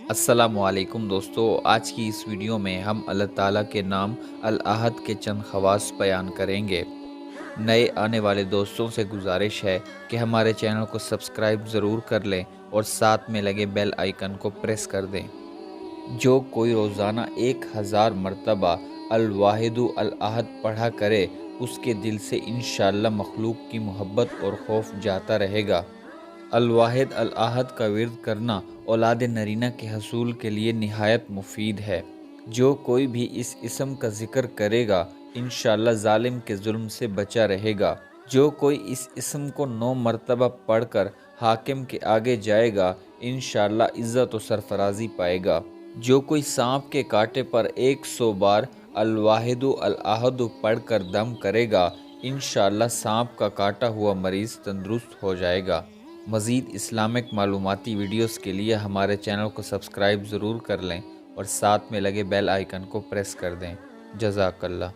अस्सलामुअलैकुम दोस्तों, आज की इस वीडियो में हम अल्लाह ताला के नाम अल-अहद के चंद ख़वास बयान करेंगे। नए आने वाले दोस्तों से गुजारिश है कि हमारे चैनल को सब्सक्राइब ज़रूर कर लें और साथ में लगे बेल आइकन को प्रेस कर दें। जो कोई रोज़ाना 1000 मरतबा अल-वाहिदु अल-अहद पढ़ा करे, उसके दिल से इंशाअल्लाह मखलूक की मोहब्बत और खौफ जाता रहेगा। अल-वाहिद अल-अहद का विर्द करना औलाद नरीना के हसूल के लिए निहायत मुफीद है। जो कोई भी इस इसम का ज़िक्र करेगा, इंशाअल्लाह ज़ालिम के जुल्म से बचा रहेगा। जो कोई इस इसम को 9 मरतबा पढ़कर हाकिम के आगे जाएगा, इंशाअल्लाह इज़्ज़त और सरफराजी पाएगा। जो कोई सांप के कांटे पर 100 बार अल-वाहिदु अल-अहद पढ़कर दम करेगा, इंशाअल्लाह सांप का काटा हुआ मरीज़ तंदुरुस्त हो जाएगा। मज़ीद इस्लामिक मालूमाती वीडियोस के लिए हमारे चैनल को सब्सक्राइब ज़रूर कर लें और साथ में लगे बेल आइकन को प्रेस कर दें। जज़ाकल्लाह।